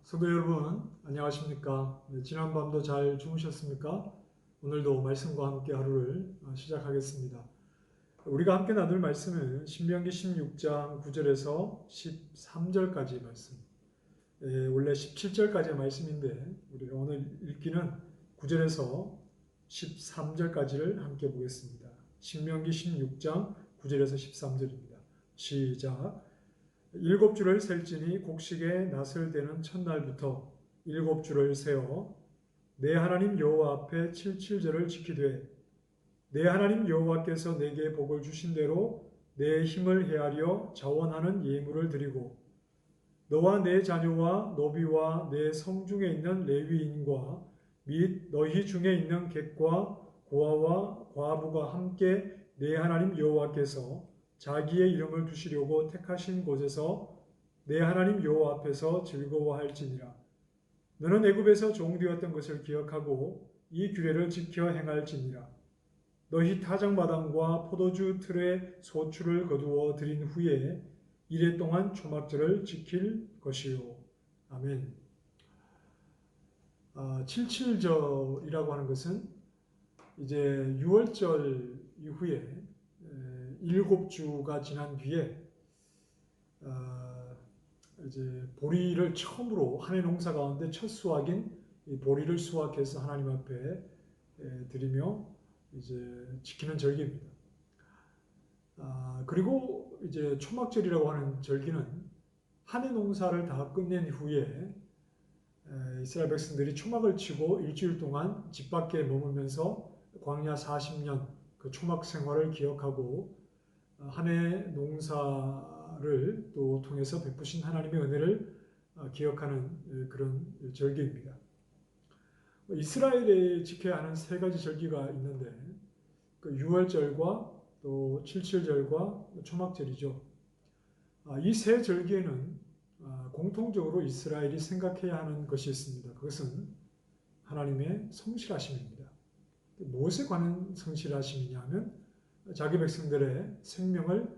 성도 여러분, 안녕하십니까? 네, 지난 밤도 잘 주무셨습니까? 오늘도 말씀과 함께 하루를 시작하겠습니다. 우리가 함께 나눌 말씀은 신명기 16장 9절에서 13절까지 말씀. 원래 17절까지의 말씀인데 우리가 오늘 읽기는 9절에서 13절까지를 함께 보겠습니다. 신명기 16장 9절에서 13절입니다. 시작. 일곱 주를 셀지니 곡식의 낫을 대는 첫날부터 일곱 주를 세어 내 하나님 여호와 앞에 칠칠절을 지키되 내 하나님 여호와께서 내게 복을 주신 대로 내 힘을 헤아려 자원하는 예물을 드리고 너와 내 자녀와 노비와 내 성중에 있는 레위인과 및 너희 중에 있는 객과 고아와 과부가 함께 내 하나님 여호와께서 자기의 이름을 두시려고 택하신 곳에서 내 하나님 여호와 앞에서 즐거워할지니라. 너는 애굽에서 종되었던 것을 기억하고 이 규례를 지켜 행할지니라. 너희 타작마당과 포도주 틀에 소출을 거두어 드린 후에 이래 동안 초막절을 지킬 것이요. 아멘. 77절이라고 하는 것은 이제 6월절 이후에 일곱 주가 지난 뒤에 이제 보리를 처음으로 한 해 농사 가운데 첫 수확인 이 보리를 수확해서 하나님 앞에 드리며 이제 지키는 절기입니다. 그리고 이제 초막절이라고 하는 절기는 한 해 농사를 다 끝낸 후에 이스라엘 백성들이 초막을 치고 일주일 동안 집 밖에 머물면서 광야 40년 그 초막 생활을 기억하고 한 해 농사를 또 통해서 베푸신 하나님의 은혜를 기억하는 그런 절기입니다. 이스라엘에 지켜야 하는 세 가지 절기가 있는데 그 6월절과 또 77절과 초막절이죠. 이 세 절기에는 공통적으로 이스라엘이 생각해야 하는 것이 있습니다. 그것은 하나님의 성실하심입니다. 무엇에 관한 성실하심이냐 하면 자기 백성들의 생명을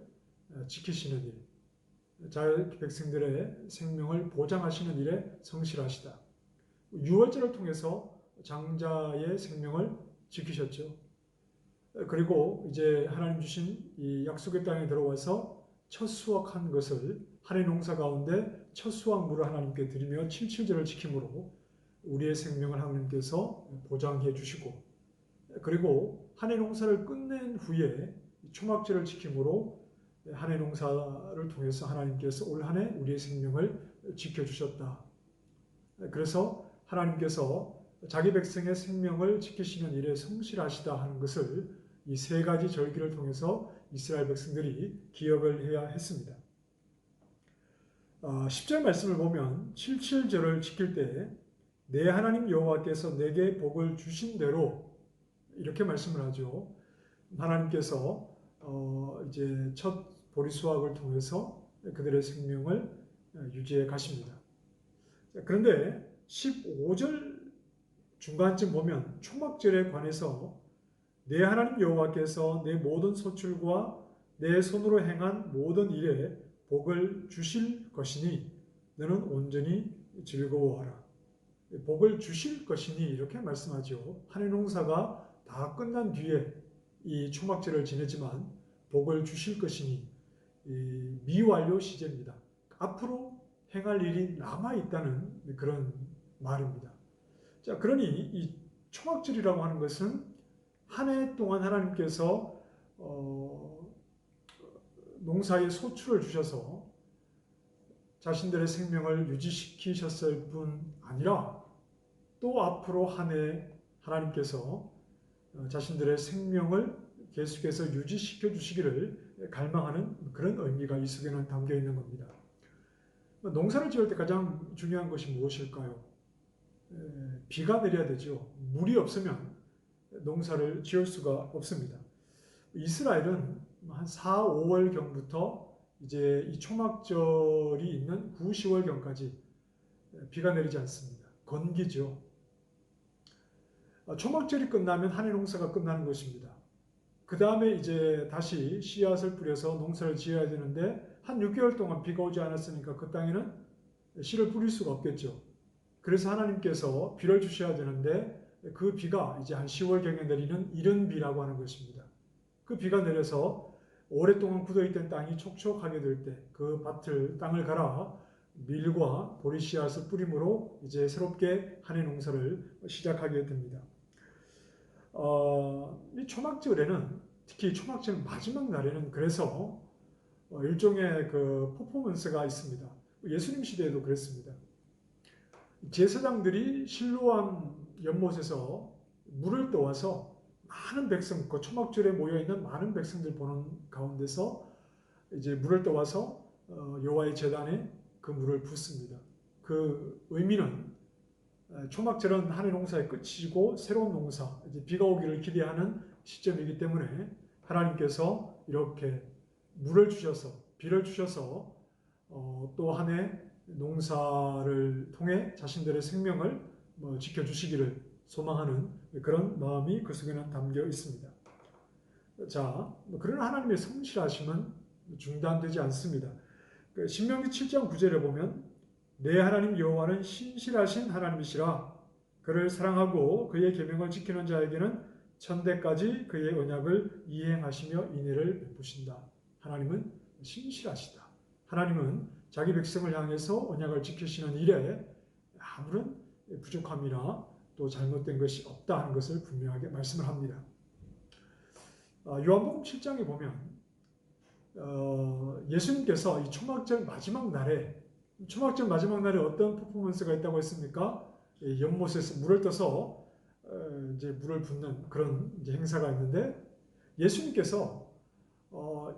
지키시는 일, 자기 백성들의 생명을 보장하시는 일에 성실하시다. 6월절을 통해서 장자의 생명을 지키셨죠. 그리고 이제 하나님 주신 이 약속의 땅에 들어와서 첫 수확한 것을 한 해 농사 가운데 첫 수확물을 하나님께 드리며 칠칠절을 지킴으로 우리의 생명을 하나님께서 보장해 주시고 그리고 한 해 농사를 끝낸 후에 초막절을 지킴으로 한 해 농사를 통해서 하나님께서 올 한 해 우리의 생명을 지켜주셨다. 그래서 하나님께서 자기 백성의 생명을 지키시는 일에 성실하시다 하는 것을 이 세 가지 절기를 통해서 이스라엘 백성들이 기억을 해야 했습니다. 10절 말씀을 보면 77절을 지킬 때 내 하나님 여호와께서 내게 복을 주신 대로 이렇게 말씀을 하죠. 하나님께서 이제 첫 보리 수확을 통해서 그들의 생명을 유지해 가십니다. 그런데 15절 중간쯤 보면 초막절에 관해서 내 하나님 여호와께서 내 모든 소출과 내 손으로 행한 모든 일에 복을 주실 것이니 너는 온전히 즐거워하라. 복을 주실 것이니 이렇게 말씀하죠. 한 해 농사가 다 끝난 뒤에 이 초막절을 지내지만 복을 주실 것이니 미완료 시제입니다. 앞으로 행할 일이 남아있다는 그런 말입니다. 자, 그러니 이 초막절이라고 하는 것은 한 해 동안 하나님께서 농사의 소출을 주셔서 자신들의 생명을 유지시키셨을 뿐 아니라 또 앞으로 한 해 하나님께서 자신들의 생명을 계속해서 유지시켜 주시기를 갈망하는 그런 의미가 이 속에는 담겨 있는 겁니다. 농사를 지을 때 가장 중요한 것이 무엇일까요? 비가 내려야 되죠. 물이 없으면 농사를 지을 수가 없습니다. 이스라엘은 한 4, 5월경부터 이제 이 초막절이 있는 9, 10월경까지 비가 내리지 않습니다. 건기죠. 초막절이 끝나면 한 해 농사가 끝나는 것입니다. 그 다음에 이제 다시 씨앗을 뿌려서 농사를 지어야 되는데 한 6개월 동안 비가 오지 않았으니까 그 땅에는 씨를 뿌릴 수가 없겠죠. 그래서 하나님께서 비를 주셔야 되는데 그 비가 이제 한 10월경에 내리는 이른 비라고 하는 것입니다. 그 비가 내려서 오랫동안 굳어있던 땅이 촉촉하게 될 때 그 땅을 갈아 밀과 보리씨앗을 뿌림으로 이제 새롭게 한 해 농사를 시작하게 됩니다. 이 초막절에는 특히 초막절 마지막 날에는 그래서 일종의 그 퍼포먼스가 있습니다. 예수님 시대에도 그랬습니다. 제사장들이 실로암 연못에서 물을 떠와서 많은 백성, 그 초막절에 모여 있는 많은 백성들 보는 가운데서 이제 물을 떠와서 여호와의 제단에 그 물을 붓습니다. 그 의미는 초막절은 한 해 농사의 끝이고 새로운 농사, 이제 비가 오기를 기대하는 시점이기 때문에 하나님께서 이렇게 물을 주셔서 비를 주셔서 또 한 해 농사를 통해 자신들의 생명을 지켜주시기를 소망하는 그런 마음이 그 속에는 담겨 있습니다. 자, 그러나 하나님의 성실하심은 중단되지 않습니다. 신명기 7장 9절에 보면 내 하나님 여호와는 신실하신 하나님이시라 그를 사랑하고 그의 계명을 지키는 자에게는 천대까지 그의 언약을 이행하시며 인애를 베푸신다. 하나님은 신실하시다. 하나님은 자기 백성을 향해서 언약을 지키시는 일에 아무런 부족함이나 또 잘못된 것이 없다 하는 것을 분명하게 말씀을 합니다. 요한복음 7장에 보면 예수님께서 이 초막절 마지막 날에 어떤 퍼포먼스가 있다고 했습니까? 연못에서 물을 떠서 이제 물을 붓는 그런 이제 행사가 있는데 예수님께서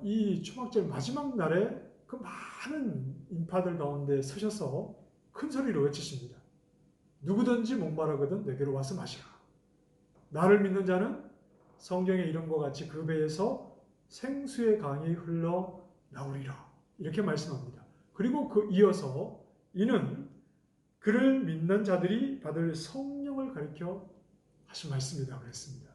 이 초막절 마지막 날에 그 많은 인파들 가운데 서셔서 큰 소리로 외치십니다. 누구든지 목마르거든 내게로 와서 마시라. 나를 믿는 자는 성경의 이름과 같이 그 배에서 생수의 강이 흘러 나오리라. 이렇게 말씀합니다. 그리고 그 이어서 이는 그를 믿는 자들이 받을 성령을 가리켜 하신 말씀이다 그랬습니다.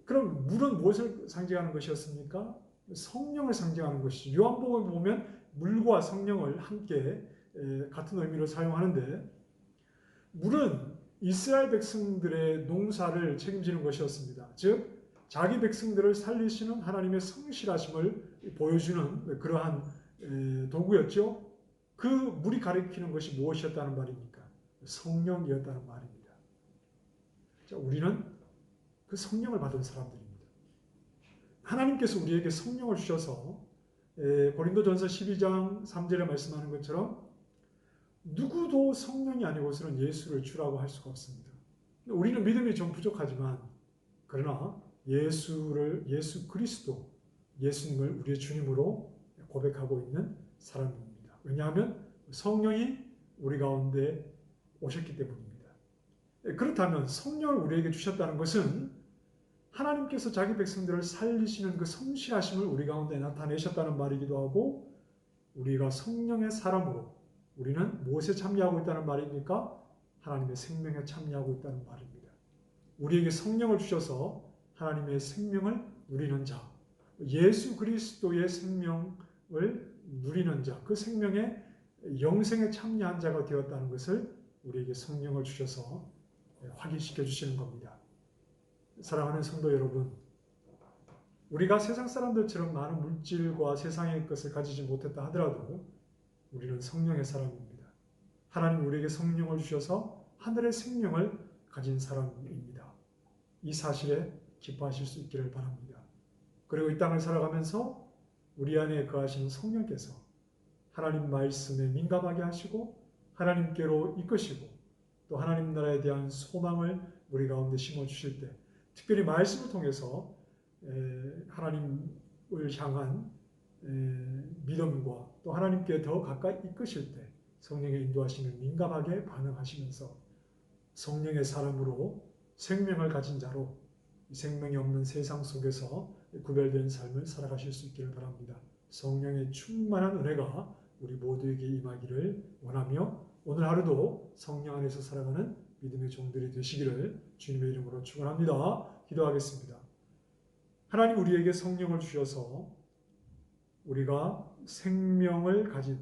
그럼 물은 무엇을 상징하는 것이었습니까? 성령을 상징하는 것이죠. 요한복음에 보면 물과 성령을 함께 같은 의미로 사용하는데 물은 이스라엘 백성들의 농사를 책임지는 것이었습니다. 즉 자기 백성들을 살리시는 하나님의 성실하심을 보여주는 그러한 도구였죠. 그 물이 가리키는 것이 무엇이었다는 말입니까? 성령이었다는 말입니다. 자, 우리는 그 성령을 받은 사람들입니다. 하나님께서 우리에게 성령을 주셔서 고린도전서 12장 3절에 말씀하는 것처럼 누구도 성령이 아니고서는 예수를 주라고 할 수가 없습니다. 우리는 믿음이 좀 부족하지만 그러나 예수 그리스도, 예수님을 우리의 주님으로 고백하고 있는 사람입니다. 왜냐하면 성령이 우리 가운데 오셨기 때문입니다. 그렇다면 성령을 우리에게 주셨다는 것은 하나님께서 자기 백성들을 살리시는 그 성실하심을 우리 가운데 나타내셨다는 말이기도 하고 우리가 성령의 사람으로 우리는 무엇에 참여하고 있다는 말입니까? 하나님의 생명에 참여하고 있다는 말입니다. 우리에게 성령을 주셔서 하나님의 생명을 누리는 자, 예수 그리스도의 생명을 누리는 자, 그 생명의 영생에 참여한 자가 되었다는 것을 우리에게 성령을 주셔서 확인시켜 주시는 겁니다. 사랑하는 성도 여러분, 우리가 세상 사람들처럼 많은 물질과 세상의 것을 가지지 못했다 하더라도 우리는 성령의 사람입니다. 하나님 우리에게 성령을 주셔서 하늘의 생명을 가진 사람입니다. 이 사실에 기뻐하실 수 있기를 바랍니다. 그리고 이 땅을 살아가면서 우리 안에 거하시는 성령께서 하나님 말씀에 민감하게 하시고 하나님께로 이끄시고 또 하나님 나라에 대한 소망을 우리 가운데 심어주실 때 특별히 말씀을 통해서 하나님을 향한 믿음과 또 하나님께 더 가까이 이끄실 때 성령의 인도하심에 민감하게 반응하시면서 성령의 사람으로 생명을 가진 자로 생명이 없는 세상 속에서 구별된 삶을 살아가실 수 있기를 바랍니다. 성령의 충만한 은혜가 우리 모두에게 임하기를 원하며 오늘 하루도 성령 안에서 살아가는 믿음의 종들이 되시기를 주님의 이름으로 축원합니다. 기도하겠습니다. 하나님 우리에게 성령을 주셔서 우리가 생명을 가진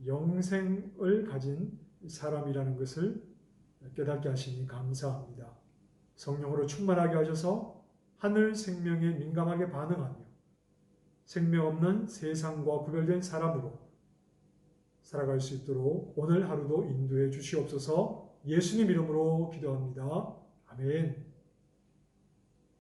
영생을 가진 사람이라는 것을 깨닫게 하시니 감사합니다. 성령으로 충만하게 하셔서 하늘 생명에 민감하게 반응하며 생명 없는 세상과 구별된 사람으로 살아갈 수 있도록 오늘 하루도 인도해 주시옵소서. 예수님 이름으로 기도합니다. 아멘.